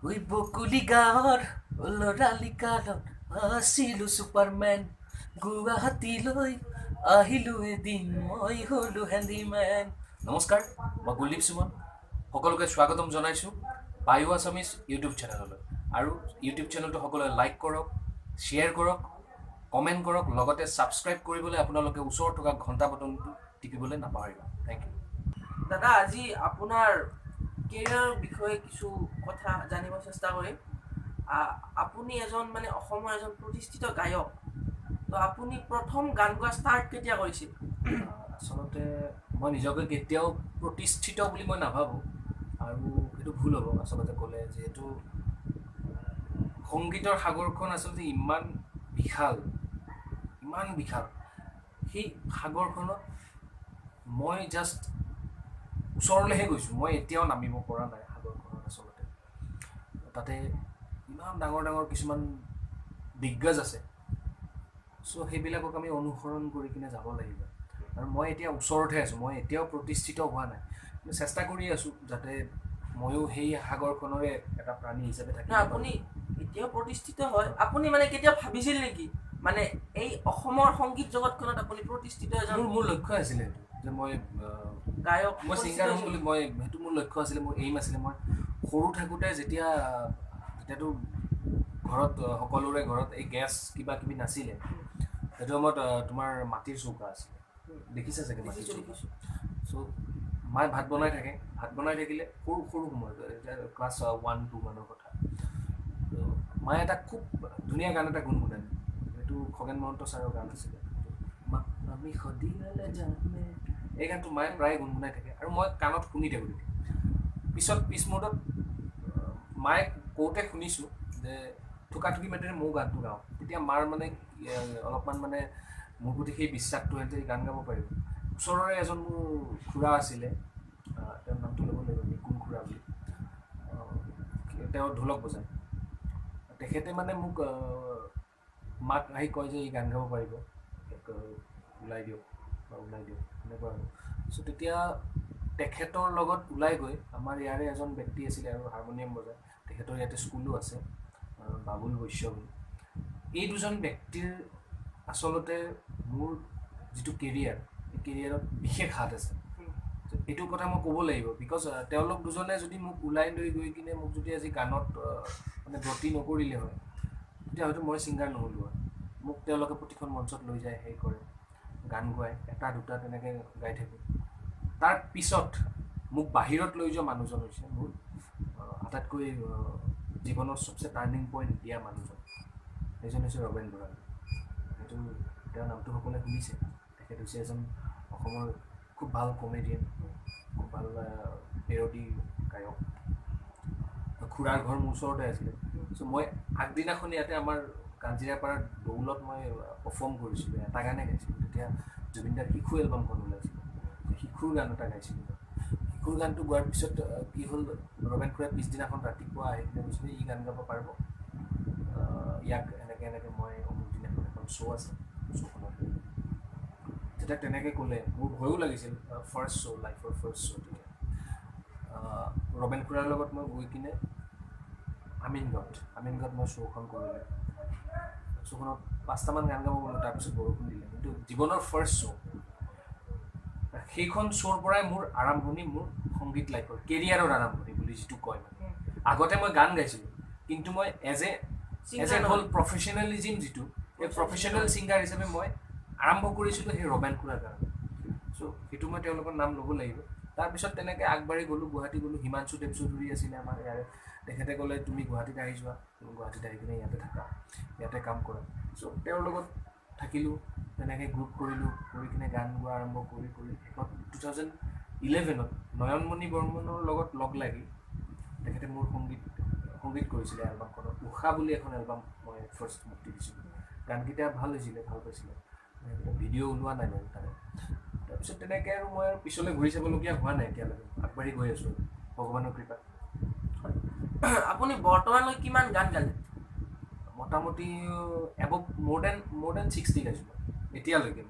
ওই বকুলি গাঁৱৰ ল'ৰালি কালত আছিলো ছুপাৰমেন গুৱাহাটীলৈ আহিলো এদিন মই হলো হেণ্ডিমেন। নমস্কাৰ, মই কুলদীপ সুমন। সকলোকে স্বাগতম জনাইছোঁ বায়ু আছামিজ ইউটিউব চেনেললৈ। আৰু ইউটিউব চেনেলটো সকলোৱে লাইক কৰক, শ্বেয়াৰ কৰক, কমেণ্ট কৰক, লগতে ছাবস্ক্ৰাইব কৰিবলৈ আপোনালোকে ওচৰত থকা ঘণ্টা বটনটো টিপিবলৈ নাপাহৰিব। Thank you. দাদা, আজি আপোনাৰ কেৰিয়াৰৰ বিষয়ে কিছু কথা জানিব চেষ্টা কৰিম। আপুনি এজন অসমৰ এজন প্ৰতিষ্ঠিত গায়ক। তো আপুনি প্ৰথম গান গোৱা ষ্টাৰ্ট কেতিয়া কৰিছিল? আচলতে মই নিজকে কেতিয়াও প্ৰতিষ্ঠিত বুলি মই নাভাবোঁ, আৰু সেইটো ভুল হ'ব আচলতে ক'লে। যিহেতু সংগীতৰ সাগৰখন আচলতে ইমান বিশাল, সেই সাগৰখনত মই জাষ্ট ওচৰলৈহে গৈছোঁ। মই এতিয়াও নামিব পৰা নাই সাগৰখনত। আচলতে তাতে ইমান ডাঙৰ ডাঙৰ কিছুমান দিগ্গজ আছে। চ' সেইবিলাকক আমি অনুসৰণ কৰি কিনে যাব লাগিব। আৰু মই এতিয়া ওচৰতহে আছোঁ, মই এতিয়াও প্ৰতিষ্ঠিত হোৱা নাই, কিন্তু চেষ্টা কৰি আছোঁ যাতে ময়ো সেই সাগৰখনৰে এটা প্ৰাণী হিচাপে থাকিব পাৰোঁ। আপুনি এতিয়াও প্ৰতিষ্ঠিত হয়। আপুনি কেতিয়া ভাবিছিল নেকি এই অসমৰ সংগীত জগতখনত আপুনি প্ৰতিষ্ঠিত এজন মোৰ লক্ষ্য আছিলে এইটো, যে মই গায়ক, মই ছিংগাৰ হ'ম বুলি। সেইটো মোৰ লক্ষ্য আছিলে, মোৰ এইম আছিলে। মই সৰু থাকোঁতে যেতিয়াতো ঘৰত সকলোৰে ঘৰত এই গেছ কিবা কিবি নাছিলে, সেইটো সময়ত তোমাৰ মাটিৰ চৌকা আছিলে। দেখিছে চাগে মাটিৰ চৌকা। চ' মায়ে ভাত বনাই থাকিলে সৰু সময়ত, এতিয়া ক্লাছ 1-2 মানৰ কথা। মায়ে এটা খুব ধুনীয়া গান এটা গুণগুণাই, এইটো খগেন মহন্ত ছাৰৰ গান আছিলে, আমি সদিয়ালে যামে। এই গানটো মায়ে প্ৰায় গুণগুণাই থাকে, আৰু মই কাণত শুনি থাকোঁ তেতিয়া। পিছ মুহূৰ্তত মায়ে কওঁতে শুনিছোঁ যে থুকাথুকি মাতেৰে ময়ো গানটো গাওঁ। তেতিয়া মাৰ অলপমান মোৰ প্ৰতি সেই বিশ্বাসটো সিহঁতে গান গাব পাৰিব। ওচৰৰে এজন মোৰ খুৰা আছিলে, তেওঁৰ নামটো ল'ব লাগিব, নিকুন খুৰা বুলি। তেওঁ ঢোলক বজায়। তেখেতে মোক মাক আহি কয় যে ই গান গাব পাৰিব, ওলাই দিয়ক এনেকুৱা আৰু। চ' তেতিয়া তেখেতৰ লগত ওলাই গৈ আমাৰ ইয়াৰে এজন ব্যক্তি আছিলে আৰু হাৰমনিয়াম বজায়, তেখেতৰ ইয়াতে স্কুলো আছে, বাবুল বৈশ্য বুলি। এই দুজন ব্যক্তিৰ আচলতে মোৰ যিটো কেৰিয়াৰ, এই কেৰিয়াৰত বিশেষ হাত আছে। এইটো কথা মই ক'ব লাগিব, বিকজ তেওঁলোক দুজনে যদি মোক ওলাই লৈ গৈ কিনে মোক যদি আজি গানত ব্ৰতী নকৰিলে হয়, তেতিয়া হয়তো মই ছিংগাৰ নহ'লোঁ হয়। মোক তেওঁলোকে প্ৰতিখন মঞ্চত লৈ যায়, হেৰি কৰে, গান গোৱায়, এটা দুটা তেনেকৈ গাই থাকোঁ। তাৰ পিছত মোক বাহিৰত লৈ যোৱা মানুহজন হৈছে মোৰ আটাইতকৈ জীৱনৰ চবচে টাৰ্ণিং পইণ্ট দিয়া মানুহজন। সেইজন হৈছে ৰবেন ভৰালী। সেইটো তেওঁৰ নামটো সকলোৱে শুনিছে। তেখেত হৈছে এজন অসমৰ খুব ভাল কমেডিয়ান, খুব ভাল পেৰডি গায়ক। খুৰাৰ ঘৰ মোৰ ওচৰতে আছিলে। চ' মই আগদিনাখন ইয়াতে আমাৰ কাঞ্জিৰাপাৰাৰ দৌলত মই পাৰফৰ্ম কৰিছিলোঁ, এটা গানেই গাইছিলোঁ। তেতিয়া জুবিনদাৰ শিশু এলবামখন ওলাইছিলে, শিশুৰ গান এটা গাইছিলোঁ। শিশুৰ গানটো গোৱাৰ পিছত কি হ'ল, ৰবেন খুৰাই পিছদিনাখন ৰাতিপুৱা আহি কিনে কৈছিলে ই গান গাব পাৰিব, ইয়াক এনেকৈ মই অমুক দিনাখন এখন শ্ব' আছে, শ্ব'খনত। তেতিয়া তেনেকৈ ক'লে, মোৰ ভয়ো লাগিছিল। ফাৰ্ষ্ট শ্ব', লাইফৰ ফাৰ্ষ্ট শ্ব'। তেতিয়া ৰবেন খুৰাৰ লগত মই গৈ কিনে আমিনগাঁৱত মই শ্ব'খন কৰিলোঁ। শ্ব'খনত 5টামান গান গাব গ'লোঁ, তাৰপিছত বৰষুণ দিলে। কিন্তু জীৱনৰ ফাৰ্ষ্ট শ্ব', সেইখন শ্ব'ৰ পৰাই মোৰ আৰম্ভণি, মোৰ সংগীত লাইফৰ কেৰিয়াৰৰ আৰম্ভণি বুলি যিটো কয়। আগতে মই গান গাইছিলোঁ, কিন্তু মই এজ এ হ'ল প্ৰফেচনেলিজিম যিটো, এই প্ৰফেচনেল ছিংগাৰ হিচাপে মই আৰম্ভ কৰিছিলোঁ সেই ৰবেন খুৰাৰ কাৰণে। চ' সেইটো মই তেওঁলোকৰ নাম ল'ব লাগিব। তাৰপিছত তেনেকৈ আগবাঢ়ি গ'লোঁ, গুৱাহাটী গ'লোঁ। হিমাংশু দেৱ চৌধুৰী আছিলে আমাৰ ইয়াৰে, তেখেতে ক'লে তুমি গুৱাহাটীত আহি যোৱা, তুমি গুৱাহাটীত আহি কিনে ইয়াতে থাকা, ইয়াতে কাম কৰা। চ' তেওঁৰ লগত থাকিলোঁ, তেনেকৈ গ্ৰুপ কৰিলোঁ, কৰি কিনে গান গোৱা আৰম্ভ কৰি শেষত 2011ত নয়নমণি বৰ্মনৰ লগত লগ লাগি তেখেতে মোৰ সংগীত কৰিছিলে এলবামখনত। উষা বুলি এখন এলবাম মই ফাৰ্ষ্ট মুক্তি দিছিলোঁ। গানকেইটা ভাল হৈছিলে, ভাল পাইছিলে। ভিডিঅ' ওলোৱা নাই বাৰু তাৰে। তাৰপিছত তেনেকৈ আৰু মই পিছলৈ ঘূৰি চাবলগীয়া হোৱা নাই, এতিয়ালৈকে আগবাঢ়ি গৈ আছোঁ ভগৱানৰ কৃপাত। আপুনি বৰ্তমানলৈ কিমান গান গালে? মোটামুটি এবভ মোৰ দেন 60 গাইছোঁ এতিয়ালৈকে।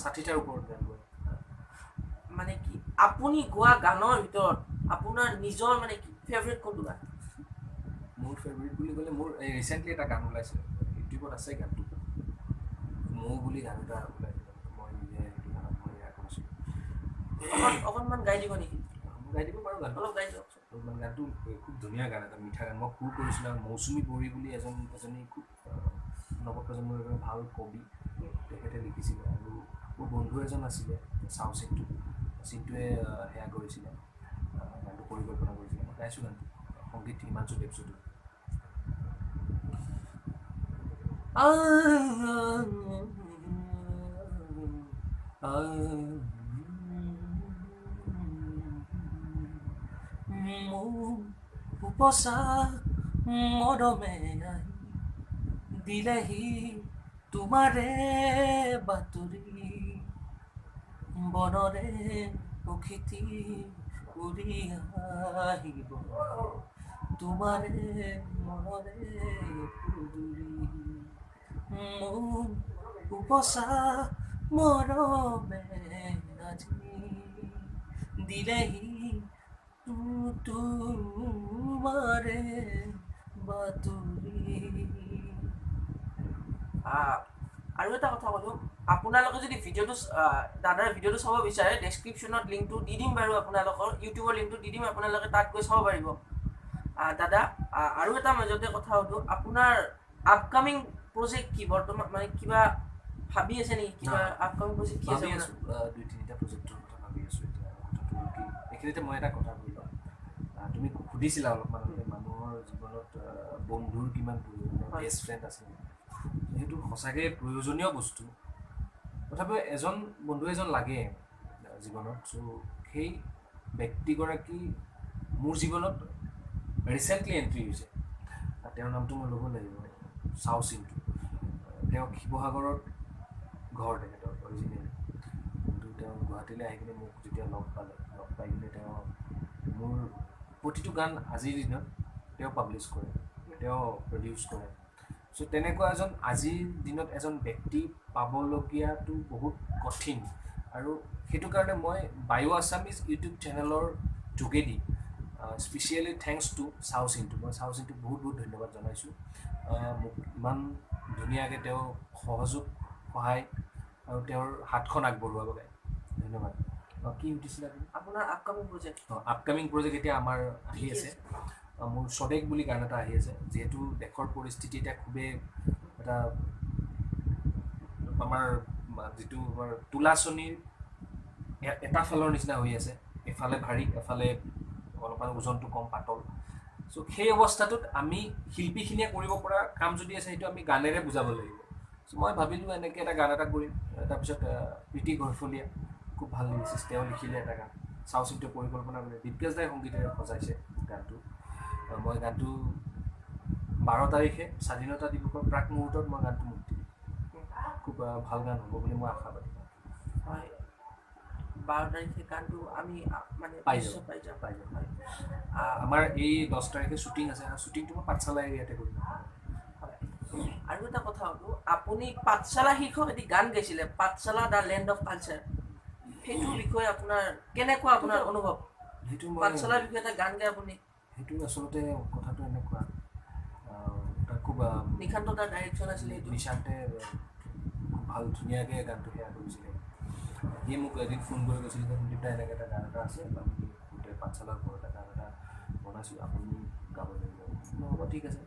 60টাৰ ওপৰত গান গোৱা। কি আপুনি গোৱা গানৰ ভিতৰত আপোনাৰ নিজৰ কি ফেভৰেট কোনটো গান? মোৰ ফেভৰেট বুলি ক'লে মোৰ এই ৰিচেণ্টলি এটা গান ওলাইছে ইউটিউবত আছে গানটো মৌ বুলি গান এটা ওলাইছে মই নিজে সেইটো গানত মই এয়া কৰিছিলোঁ অকণমান গাই দিব নেকি মই গাই দিব পাৰোঁ গানটো অলপ গাই দিয়কচোন মানে গানটো খুব ধুনীয়া গান এটা মিঠা গান মই সুৰ কৰিছিলোঁ আৰু মৌচুমী বড়ি বুলি এজনী খুব নৱপ্ৰজন্মৰ এজন ভাল কবি তেখেতে লিখিছিলে আৰু মোৰ বন্ধু এজন আছিলে চাও চিন্টুৱে সেয়া কৰিছিলে গানটো পৰিকল্পনা কৰিছিলে মই গাইছোঁ গানটো সংগীত হিমাংশু দেৱজ্যোতি উপচা মৰমে দিলেহি তোমাৰে বাতৰি বনৰে প্ৰকৃতি উৰি আহিব তোমাৰে মনৰে পুদুৰি মোৰ উপচা মৰমে আজি দিলেহি তোমাৰে বাতৰি আৰু এটা কথা ক'লোঁ আপোনালোকে যদি ভিডিঅ'টো দাদাৰ ভিডিঅ'টো চাব বিচাৰে ডেছক্ৰিপশ্যনত লিংকটো দি দিম বাৰু আপোনালোকৰ ইউটিউবৰ লিংকটো দি দিম আপোনালোকে তাত গৈ চাব পাৰিব দাদা আৰু এটা মাজতে কথা সুধোঁ আপোনাৰ আপকামিং প্ৰজেক্ট কি বৰ্তমান মানে কিবা ভাবি আছে নেকি কিবা আপকামিং প্ৰজেক্ট কি আছে ভাবি আছোঁ 2-3টা প্ৰজেক্টৰ কথা ভাবি আছোঁ এতিয়া কথাটো কি এইখিনিতে মই এটা কথা কৈ লওঁ তুমি সুধিছিলা অলপমান মানুহৰ জীৱনত বন্ধুৰ কিমান প্ৰয়োজন বেষ্ট ফ্ৰেণ্ড আছে সেইটো সঁচাকৈ প্ৰয়োজনীয় বস্তু তথাপিও এজন বন্ধু এজন লাগে জীৱনত চ' সেই ব্যক্তিগৰাকী মোৰ জীৱনত ৰিচেণ্টলি এণ্ট্ৰি হৈছে তেওঁৰ নামটো মই ল'ব লাগিব চাও চিন্টু তেওঁ শিৱসাগৰত ঘৰ তেখেতৰ অৰিজিনেল কিন্তু তেওঁ গুৱাহাটীলৈ আহি কিনে মোক যেতিয়া লগ পাই কিনে তেওঁ মোৰ প্ৰতিটো গান আজিৰ দিনত তেওঁ পাব্লিছ কৰে তেওঁ প্ৰডিউচ কৰে চ' তেনেকুৱা এজন আজিৰ দিনত এজন ব্যক্তি পাবলগীয়াটো বহুত কঠিন আৰু সেইটো কাৰণে মই বায়ু আছামিজ ইউটিউব চেনেলৰ যোগেদি স্পেচিয়েলি থেংকছ টু চাও চিন্টু মই চাও চিন্টুক বহুত বহুত ধন্যবাদ জনাইছোঁ মোক ইমান ধুনীয়াকৈ তেওঁ সহযোগ সহায় আৰু তেওঁৰ হাতখন আগবঢ়োৱাৰ বাবে ধন্যবাদ কি সুধিছিলে আপোনাৰ আপকামিং প্ৰজেক্ট আপকামিং প্ৰজেক্ট এতিয়া আমাৰ আহি আছে মোৰ স্বদেশ বুলি গান এটা আহি আছে যিহেতু দেশৰ পৰিস্থিতি এতিয়া খুবেই এটা আমাৰ যিটো আমাৰ তোলাচনীৰ এটা ফালৰ নিচিনা হৈ আছে এফালে ভাৰী এফালে অলপমান ওজনটো কম পাতল চ' সেই অৱস্থাটোত আমি শিল্পীখিনিয়ে কৰিব পৰা কাম যদি আছে সেইটো আমি গানেৰে বুজাব লাগিব চ' মই ভাবিলোঁ এনেকৈ এটা গান এটা কৰিম তাৰপিছত প্ৰীতি ঘৰফলীয়া খুব ভাল লাগিছে তেওঁ লিখিলে এটা গান চাও চিন্টুৱে পৰিকল্পনা কৰিলে দিব্যেশ দাই সংগীতেৰে সজাইছে গানটো মই গানটো 12 তাৰিখে স্বাধীনতা দিৱসৰ প্ৰাক মুহূৰ্তত মই গানটো মুক্তি দিম খুব ভাল গান হ'ব বুলি মই আশাবাদী হয় 12 তাৰিখে গানটো আমি মানে পাই যাম আমাৰ এই 10 তাৰিখে শ্বুটিং আছে আৰু শ্বুটিংটো মই পাঠশালা এৰিয়াতে কৰিম আৰু এটা কথা সুধোঁ আপুনি পাঠশালা শীৰ্ষক এটি গান গাইছিলে পাঠশালা দ্য লেণ্ড অফ কালচাৰ সেইটোৰ বিষয়ে আপোনাৰ কেনেকুৱা আপোনাৰ অনুভৱ সেইটো পাঠশালাৰ বিষয়ে এটা গান গাই আপুনি সেইটো আচলতে কথাটো এনেকুৱা তাত খুব নিশান্ত তাৰ ডাইৰেকশ্যন আছিলে সেইটো নিশান্তে খুব ভাল ধুনীয়াকৈ গানটো সেয়া কৰিছিলে সি মোক এদিন ফোন কৰি কৈছিল যে সন্দীপ দা এনেকৈ এটা গান এটা আছে আমি গোটেই পাঠশালাৰ ওপৰত এটা গান এটা বনাইছোঁ আপুনি গাব লাগিব হ'ব ঠিক আছে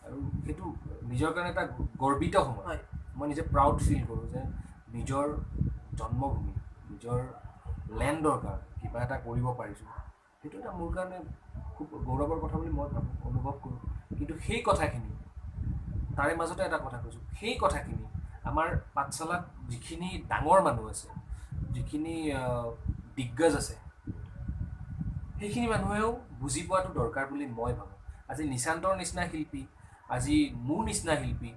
আৰু সেইটো নিজৰ কাৰণে এটা গৰ্বিত সময় মই নিজে প্ৰাউড ফিল কৰোঁ যে নিজৰ জন্মভূমি নিজৰ লেণ্ডৰ কাৰণে কিবা এটা কৰিব পাৰিছোঁ সেইটো এটা মোৰ কাৰণে খুব গৌৰৱৰ কথা বুলি মই ভাবোঁ অনুভৱ কৰোঁ কিন্তু সেই কথাখিনি তাৰে মাজতে এটা কথা কৈছোঁ সেই কথাখিনি আমাৰ পাঠশালাত যিখিনি ডাঙৰ মানুহ আছে যিখিনি দিগ্গজ আছে সেইখিনি মানুহেও বুজি পোৱাটো দৰকাৰ বুলি মই ভাবোঁ আজি নিশান্তৰ নিচিনা শিল্পী আজি মোৰ নিচিনা শিল্পী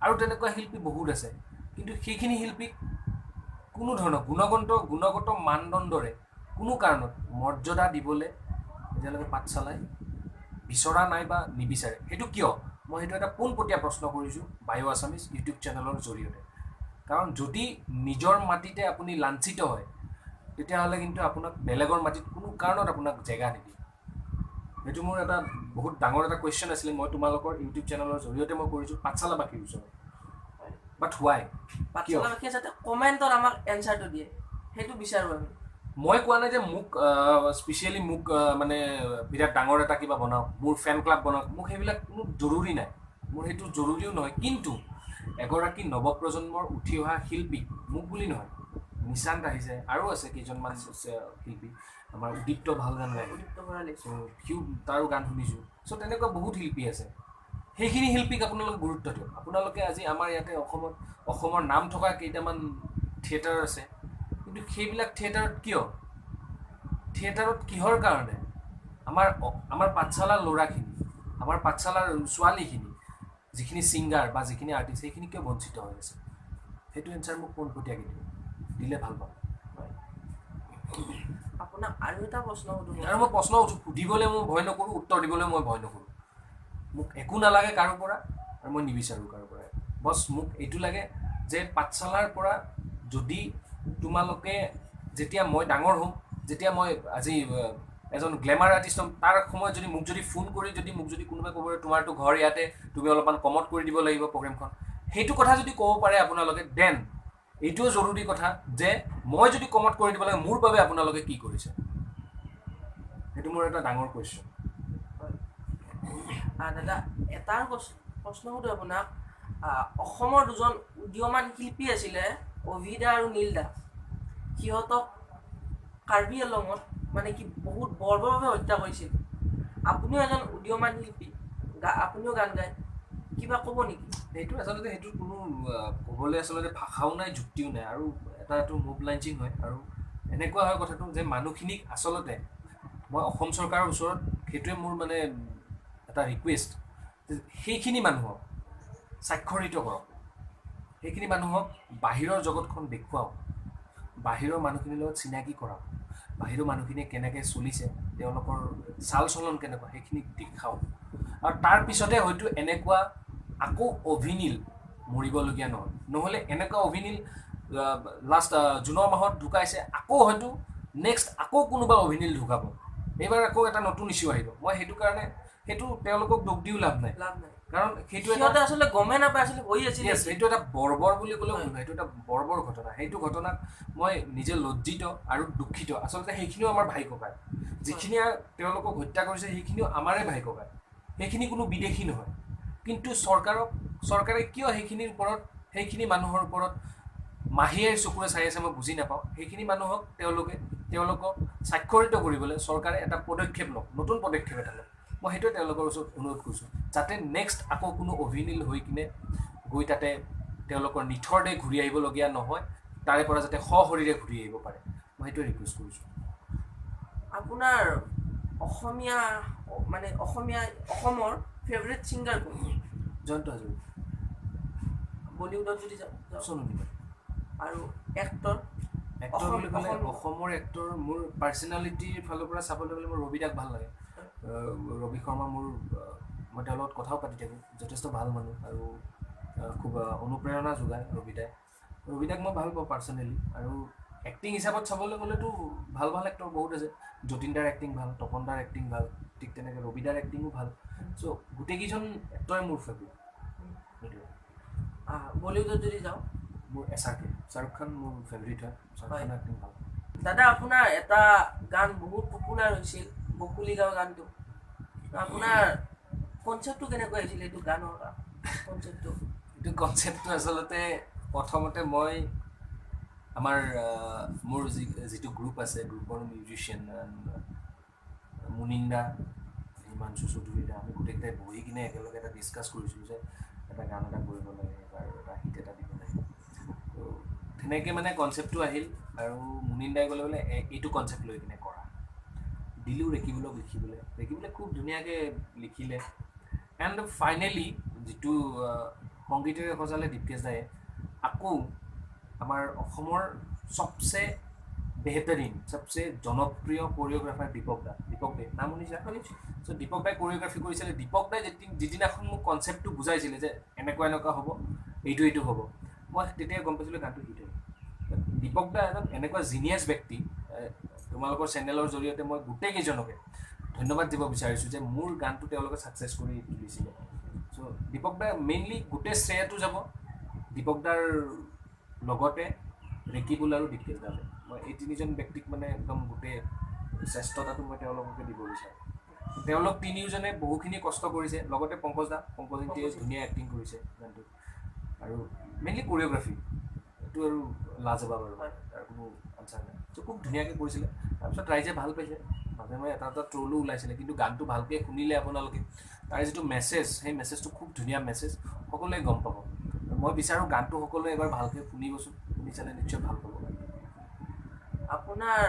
আৰু তেনেকুৱা শিল্পী বহুত আছে কিন্তু সেইখিনি শিল্পীক কোনো ধৰণৰ গুণগত মানদণ্ডৰে কোনো কাৰণত মৰ্যাদা দিবলৈ এতিয়ালৈকে পাঠশালাই বিচৰা নাই বা নিবিচাৰে সেইটো কিয় মই সেইটো এটা পোনপটীয়া প্ৰশ্ন কৰিছোঁ বায়ু আছামিজ ইউটিউব চেনেলৰ জৰিয়তে কাৰণ যদি নিজৰ মাটিতে আপুনি লাঞ্ছিত হয় তেতিয়াহ'লে কিন্তু আপোনাক বেলেগৰ মাটিত কোনো কাৰণত আপোনাক জেগা নিদিয়ে সেইটো মোৰ এটা বহুত ডাঙৰ এটা কুৱেশ্যন আছিলে মই তোমালোকৰ ইউটিউব চেনেলৰ জৰিয়তে মই কৰিছোঁ পাঠশালাবাসীৰ ওচৰত বাট হোৱাই পাঠশালাবাসীয়ে যাতে কমেণ্টত আমাক এনচাৰটো দিয়ে সেইটো বিচাৰোঁ আমি মই কোৱা নাই যে মোক স্পেচিয়েলি মোক মানে বিৰাট ডাঙৰ এটা কিবা বনাওক মোৰ ফেন ক্লাব বনাওক মোক সেইবিলাক কোনো জৰুৰী নাই মোৰ সেইটো জৰুৰীও নহয় কিন্তু এগৰাকী নৱপ্ৰজন্মৰ উঠি অহা শিল্পী মোক বুলি নহয় নিশান্ত আহিছে আৰু আছে কেইজনমান শিল্পী আমাৰ উদিপ্ত ভাল গান গায় সিও তাৰো গান শুনিছোঁ চ' তেনেকুৱা বহুত শিল্পী আছে সেইখিনি শিল্পীক আপোনালোকে গুৰুত্ব দিয়ক আপোনালোকে আজি আমাৰ ইয়াতে অসমৰ নাম থকা কেইটামান থিয়েটাৰ আছে কিন্তু সেইবিলাক থিয়েটাৰত কিয় থিয়েটাৰত কিহৰ কাৰণে আমাৰ পাঠশালাৰ ল'ৰাখিনি আমাৰ পাঠশালাৰ ছোৱালীখিনি যিখিনি ছিংগাৰ বা যিখিনি আৰ্টিষ্ট সেইখিনি কিয় বঞ্চিত হৈ আছে সেইটো এনচাৰ মোক পোনপটীয়াকৈ দিলে ভাল পাম আপোনাক আৰু এটা প্ৰশ্ন সুধোঁ আৰু মই প্ৰশ্ন সুধিবলৈ মই ভয় নকৰোঁ উত্তৰ দিবলৈ মই ভয় নকৰোঁ মোক একো নালাগে কাৰো পৰা আৰু মই নিবিচাৰোঁ কাৰো পৰা বছ মোক এইটো লাগে যে পাঠশালাৰ পৰা যদি তোমালোকে যেতিয়া মই ডাঙৰ হ'ম যেতিয়া মই আজি এজন গ্লেমাৰ আৰ্টিষ্ট হ'ম তাৰ সময়ত যদি মোক যদি ফোন কৰি যদি মোক যদি কোনোবাই ক'ব তোমাৰতো ঘৰ ইয়াতে তুমি অলপমান কমত কৰি দিব লাগিব প্ৰগ্ৰেমখন সেইটো কথা যদি ক'ব পাৰে আপোনালোকে দেন এইটোও জৰুৰী কথা যে মই যদি কমত কৰি দিব লাগে মোৰ বাবে আপোনালোকে কি কৰিছে সেইটো মোৰ এটা ডাঙৰ কুৱেশ্যন দাদা এটাৰ প্ৰশ্ন সুধোঁ আপোনাক অসমৰ দুজন উদীয়মান শিল্পী আছিলে অভিদা আৰু নীলদা সিহঁতক কাৰ্বি আংলঙত মানে কি বহুত বৰ্বৰভাৱে হত্যা কৰিছিল আপুনিও এজন উদীয়মান শিল্পী আপুনিও গান গায় কিবা ক'ব নেকি সেইটো আচলতে সেইটো কোনো ক'বলৈ আচলতে ভাষাও নাই যুক্তিও নাই আৰু এইটো মোবলাইজিং হয় আৰু এনেকুৱা হয় কথাটো যে মানুহখিনিক আচলতে মই অসম চৰকাৰৰ ওচৰত সেইটোৱে মোৰ মানে এটা ৰিকুৱেষ্ট যে সেইখিনি মানুহক স্বাক্ষৰিত কৰক সেইখিনি মানুহক বাহিৰৰ জগতখন দেখুৱাওক বাহিৰৰ মানুহখিনিৰ লগত চিনাকি কৰাওক বাহিৰৰ মানুহখিনিয়ে কেনেকৈ চলিছে তেওঁলোকৰ চাল চলন কেনেকুৱা সেইখিনি দেখাওক আৰু তাৰপিছতে হয়তো এনেকুৱা আকৌ অভিনীল মৰিবলগীয়া নহয় নহ'লে এনেকুৱা অভিনীল লাষ্ট জুনৰ মাহত ঢুকাইছে আকৌ হয়তো নেক্সট আকৌ কোনোবা অভিনীল ঢুকাব এইবাৰ আকৌ এটা নতুন ইছ্যু আহিব মই সেইটো কাৰণে সেইটো তেওঁলোকক দুখ দিও লাভ নাই কাৰণ সেইটো সিহঁতে আচলতে গমেই নাপায় আচলতে হৈ আছিল সেইটো এটা বৰ্বৰ বুলি ক'লেও ভুল সেইটো এটা বৰ্বৰ ঘটনা সেইটো ঘটনাক মই নিজে লজ্জিত আৰু দুখিত আচলতে সেইখিনিও আমাৰ ভাই ককাই যিখিনি তেওঁলোকক হত্যা কৰিছে সেইখিনিও আমাৰে ভাই ককাই সেইখিনি কোনো বিদেশী নহয় কিন্তু চৰকাৰে কিয় সেইখিনি মানুহৰ ওপৰত মাহিয়াৰ চকুৰে চাই আছে মই বুজি নাপাওঁ সেইখিনি মানুহক তেওঁলোকক স্বাক্ষৰিত কৰিবলৈ চৰকাৰে এটা পদক্ষেপ লওক নতুন পদক্ষেপ এটা লওক মই সেইটোৱে তেওঁলোকৰ ওচৰত অনুৰোধ কৰিছোঁ যাতে নেক্সট আকৌ কোনো অভিনীল হৈ কিনে গৈ তাতে তেওঁলোকৰ নিথৰ দেহ ঘূৰি আহিবলগীয়া নহয় তাৰে পৰা যাতে সশৰীৰে ঘূৰি আহিব পাৰে মই সেইটোৱে ৰিকুৱেষ্ট কৰিছোঁ আপোনাৰ অসমৰ ফেভৰেট ছিংগাৰ কোন জয়ন্ত হাজৰিকা বলিউডত যদি যাওঁ সোণু নিগম আৰু এক্টৰ বুলি ক'লে অসমৰ এক্টৰ মোৰ পাৰ্চনেলিটিৰ ফালৰ পৰা চাবলৈ গ'লে মোৰ ৰবি দাক ভাল লাগে ৰবি শৰ্মা মই তেওঁৰ লগত কথাও পাতি থাকোঁ যথেষ্ট ভাল মানুহ আৰু খুব অনুপ্ৰেৰণা যোগায় ৰবি দাক মই ভাল পাওঁ পাৰ্চনেলি আৰু এক্টিং হিচাপত চাবলৈ গ'লেতো ভাল এক্টৰ বহুত আছে যতীন দাৰ এক্টিং ভাল তপন দাৰ এক্টিং ভাল ঠিক তেনেকৈ ৰবি দাৰ এক্টিঙো ভাল চ' গোটেইকেইজন এক্টৰে মোৰ ফেভৰেট সেইটোৱে বলিউডত যদি যাওঁ মোৰ SRK শ্বাহৰুখ খান মোৰ ফেভৰেট হয় শ্বাহৰুখ খানৰ এক্টিং ভাল দাদা আপোনাৰ এটা গান বহুত পপুলাৰ হৈছিল বকুলি গাঁও গানটো আপোনাৰ কনচেপ্টটো কেনেকুৱা হৈছিল এইটো গানৰ কনচেপ্টটো আচলতে প্ৰথমতে মই আমাৰ মোৰ যিটো গ্ৰুপ আছে গ্ৰুপৰ মিউজিচিয়ান মুনিন্দা হিমাংশু চৌধুৰী আমি গোটেইকেইটাই বহি কিনে একেলগে এটা ডিছকাছ কৰিছিলোঁ যে এটা গান এটা কৰিব লাগে আৰু এটা হিট এটা দিব লাগে ত' তেনেকৈ মানে কনচেপ্টটো আহিল আৰু মুনিন্দাই ক'লে বোলে এইটো কনচেপ্ট লৈ কিনে কৰা দিলোঁ ৰেকিবুলক লিখিবলৈ খুব ধুনীয়াকৈ লিখিলে এণ্ড ফাইনেলি যিটো সংগীতেৰে সজালে দীপকেশ দায়ে আকৌ আমাৰ অসমৰ চবচে বেহতৰিন চবচে জনপ্ৰিয় কোৰিঅ'গ্ৰাফাৰ দীপক দে নাম শুনিছা চ' দীপক দাই কোৰিঅ'গ্ৰাফি কৰিছিলে দীপক দাই যিদিনাখন মোক কনচেপ্টটো বুজাইছিলে যে এনেকুৱা হ'ব এইটো হ'ব মই তেতিয়া গম পাইছিলোঁ গানটো হিট হ'ল দীপক দা এজন এনেকুৱা জিনিয়াছ ব্যক্তি তোমালোকৰ চেনেলৰ জৰিয়তে মই গোটেইকেইজনকে ধন্যবাদ দিব বিচাৰিছোঁ যে মোৰ গানটো তেওঁলোকে ছাকচেছ কৰি তুলিছিলে চ' দীপক দাই মেইনলি গোটেই শ্ৰেয়টো যাব দীপক দাৰ লগতে ৰেকিবুল আৰু দীপকেশ দালে মই এই তিনিজন ব্যক্তিক মানে একদম গোটেই শ্ৰেষ্ঠতাটো মই তেওঁলোককে দিব বিচাৰোঁ তেওঁলোক তিনিওজনে বহুখিনি কষ্ট কৰিছে লগতে পংকজ ইন্দিয়ে ধুনীয়া এক্টিং কৰিছে গানটোত আৰু মেইনলি কোৰিঅ'গ্ৰাফী এইটো আৰু লাজবাব আৰু তাৰ কোনো আনচাৰ নাই ত' খুব ধুনীয়াকৈ কৰিছিলে তাৰপিছত ৰাইজে ভাল পাইছে মাজে মাজে এটা ট্ৰলো ওলাইছিলে কিন্তু গানটো ভালকৈ শুনিলে আপোনালোকে তাৰ যিটো মেছেজ সেই মেছেজটো খুব ধুনীয়া মেছেজ সকলোৱে গম পাব মই বিচাৰোঁ গানটো সকলোৱে এবাৰ ভালকৈ শুনিবচোন শুনি চালে নিশ্চয় ভাল পাব আপোনাৰ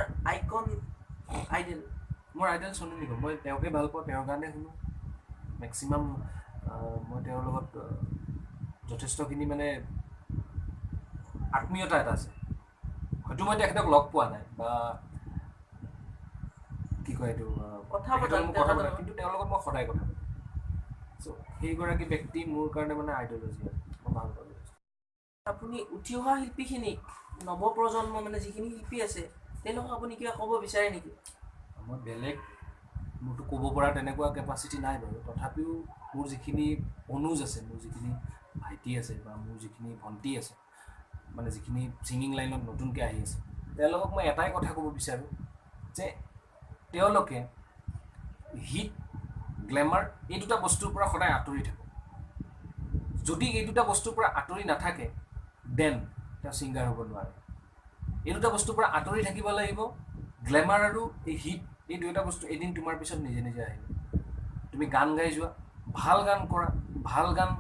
আইডল মোৰ আইডল সোণু নিগম মই তেওঁকে ভাল পাওঁ তেওঁৰ গানে শুনো মেক্সিমাম মই তেওঁৰ লগত যথেষ্টখিনি মানে আত্মীয়তা এটা আছে হয়তো মই তেখেতক লগ পোৱা নাই বা কি কয় এইটো কথা কিন্তু তেওঁৰ লগত মই সদায় কথা পাতোঁ চ' সেইগৰাকী ব্যক্তি মোৰ কাৰণে মানে আইডলজি মই ভাল পাওঁ আপুনি উঠি অহা শিল্পীখিনিক নৱপ্ৰজন্ম মানে যিখিনি শিল্পী আছে তেওঁলোকক আপুনি কিবা ক'ব বিচাৰে নেকি মই বেলেগ মোৰতো ক'ব পৰা তেনেকুৱা কেপাচিটি নাই বাৰু তথাপিও মোৰ যিখিনি অনুজ আছে মোৰ যিখিনি ভাইটি আছে বা মোৰ যিখিনি ভণ্টি আছে মানে যিখিনি ছিংগিং লাইনত নতুনকৈ আহি আছে তেওঁলোকক মই এটাই কথা ক'ব বিচাৰোঁ যে তেওঁলোকে হিট গ্লেমাৰ এই দুটা বস্তুৰ পৰা সদায় আঁতৰি থাকক যদি এই দুটা বস্তুৰ পৰা আঁতৰি নাথাকে দেন তেওঁ ছিংগাৰ হ'ব নোৱাৰে এই দুটা বস্তুৰ পৰা আঁতৰি থাকিব লাগিব গ্লেমাৰ আৰু এই হিট এই দুয়োটা বস্তু এদিন তোমাৰ পিছত নিজে নিজে আহিব তুমি গান গাই যোৱা ভাল গান কৰা ভাল গান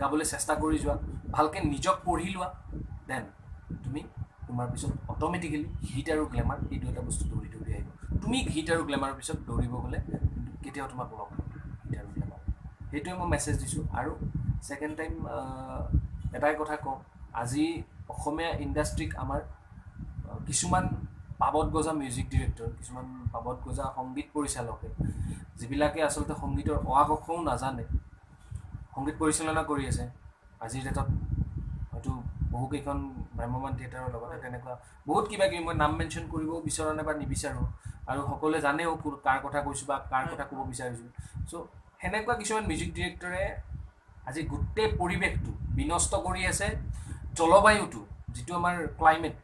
গাবলৈ চেষ্টা কৰি যোৱা ভালকৈ নিজক পঢ়ি লোৱা দেন তুমি তোমাৰ পিছত অট'মেটিকেলি হিট আৰু গ্লেমাৰ এই দুয়োটা বস্তু দৌৰি দৌৰি আহিব তুমি হিট আৰু গ্লেমাৰৰ পিছত দৌৰিব গ'লে কেতিয়াও তোমাক লগ নকৰিব হিট আৰু গ্লেমাৰ সেইটোৱে মই মেছেজ দিছোঁ আৰু ছেকেণ্ড টাইম এটাই কথা কওঁ আজি অসমীয়া ইণ্ডাষ্ট্ৰিক আমাৰ কিছুমান পাবত গজা মিউজিক ডিৰেক্টৰ কিছুমান পাবত গজা সংগীত পৰিচালকে যিবিলাকে আচলতে সংগীতৰ অ আ ক খও নাজানে সংগীত পৰিচালনা কৰি আছে আজিৰ ডেটত হয়তো বহুকেইখন ভ্ৰাম্যমান থিয়েটাৰৰ লগতে তেনেকুৱা বহুত কিবা কিবি মই নাম মেনশ্যন কৰিব বিচৰা নাই বা নিবিচাৰোঁ আৰু সকলোৱে জানেও কাৰ কথা কৈছোঁ বা কাৰ কথা ক'ব বিচাৰিছোঁ চ' সেনেকুৱা কিছুমান মিউজিক ডিৰেক্টৰে আজি গোটেই পৰিৱেশটো বিনষ্ট কৰি আছে জলবায়ুটো যিটো আমাৰ ক্লাইমেট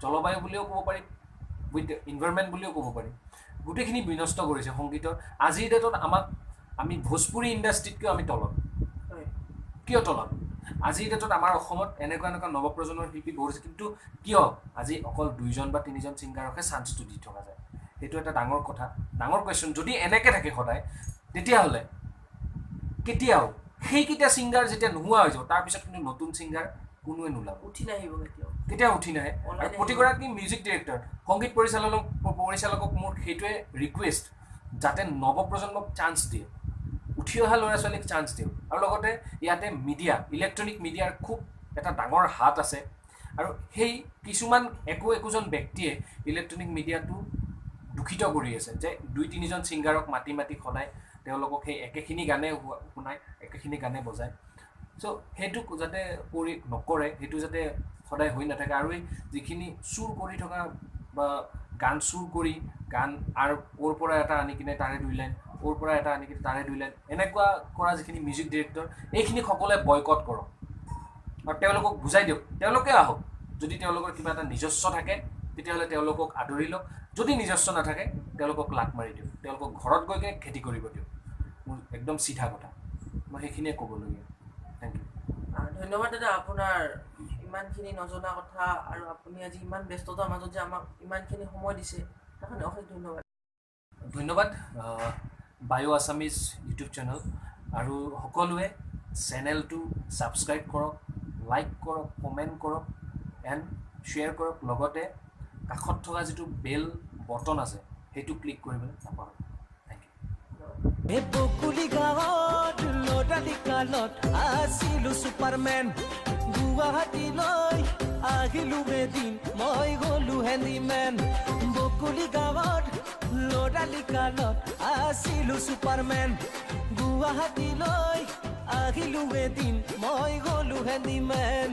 জলবায়ু বুলিও ক'ব পাৰি উইথ ইনভাইৰমেণ্ট বুলিও ক'ব পাৰি গোটেইখিনি বিনষ্ট কৰিছে সংগীতৰ আজিৰ ডেটত আমি ভোজপুৰী ইণ্ডাষ্ট্ৰিতকৈও আমি তলত কিয় তলত আজিৰ ডেটত আমাৰ অসমত এনেকুৱা নৱপ্ৰজন্মৰ শিল্পী বহুত আছে কিন্তু কিয় আজি অকল 2জন বা 3জন ছিংগাৰকহে চান্সটো দি থকা যায় সেইটো এটা ডাঙৰ কথা ডাঙৰ কুৱেশ্যন যদি এনেকৈ থাকে সদায় তেতিয়াহ'লে কেতিয়াও সেইকেইটা ছিংগাৰ যেতিয়া নোহোৱা হৈ যাব তাৰপিছত কিন্তু নতুন ছিংগাৰ কোনোৱে নোলাব উঠি নাহিব কেতিয়াও উঠি নাহে আৰু প্ৰতিগৰাকী মিউজিক ডিৰেক্টৰ সংগীত পৰিচালকক মোৰ সেইটোৱে ৰিকুৱেষ্ট যাতে নৱপ্ৰজন্মক চান্স দিয়ে উঠি অহা ল'ৰা ছোৱালীক চান্স দিওঁ আৰু লগতে ইয়াতে মিডিয়া ইলেক্ট্ৰনিক মিডিয়াৰ খুব এটা ডাঙৰ হাত আছে আৰু সেই কিছুমান একোজন ব্যক্তিয়ে ইলেক্ট্ৰনিক মিডিয়াটো দূষিত কৰি আছে যে 2-3জন ছিংগাৰক মাতি সদায় তেওঁলোকক সেই একেখিনি গানে শুনায় একেখিনি গানে বজায় চ' সেইটো যাতে নকৰে সেইটো যাতে সদায় হৈ নাথাকে আৰু এই যিখিনি চুৰ কৰি থকা বা গান চুৰ কৰি গান আৰু ক'ৰ পৰা এটা আনি কিনে তাৰে 2 লাইন ক'ৰ পৰা এটা আনি কিনে তাৰে 2 লাইন এনেকুৱা কৰা যিখিনি মিউজিক ডিৰেক্টৰ এইখিনি সকলোৱে বয়কট কৰক আৰু তেওঁলোকক বুজাই দিয়ক তেওঁলোকে আহক যদি তেওঁলোকৰ কিবা এটা নিজস্ব থাকে তেতিয়াহ'লে তেওঁলোকক আদৰি লওক যদি নিজস্ব নাথাকে তেওঁলোকক লাট মাৰি দিয়ক তেওঁলোকক ঘৰত গৈ কিনে খেতি কৰিব দিয়ক মোৰ একদম চিধা কথা মই সেইখিনিয়ে ক'বলগীয়া থেংক ইউ ধন্যবাদ দাদা আপোনাৰ ইমানখিনি নজনা কথা আৰু আপুনি আজি ইমান ব্যস্ততাৰ মাজত যে আমাক ইমানখিনি সময় দিছে তাৰ কাৰণে অশেষ ধন্যবাদ বায়ো আছামিজ ইউটিউব চেনেল আৰু সকলোৱে চেনেলটো ছাবস্ক্ৰাইব কৰক লাইক কৰক কমেণ্ট কৰক এণ্ড শ্বেয়াৰ কৰক লগতে কাষত থকা যিটো বেল বটন আছে সেইটো ক্লিক কৰিবলৈ নাপাহৰক থেংক ইউ বকুলি গাঁৱত লৰালি কালত আছিলো ছুপাৰমেন গুৱাহাটীলৈ আহিলো এদিন মই গ'লো হেণ্ডিমেন বকুলি গাঁৱত লৰালি কালত আছিলো ছুপাৰমেন গুৱাহাটীলৈ আহিলো এদিন মই গ'লো হেণ্ডিমেন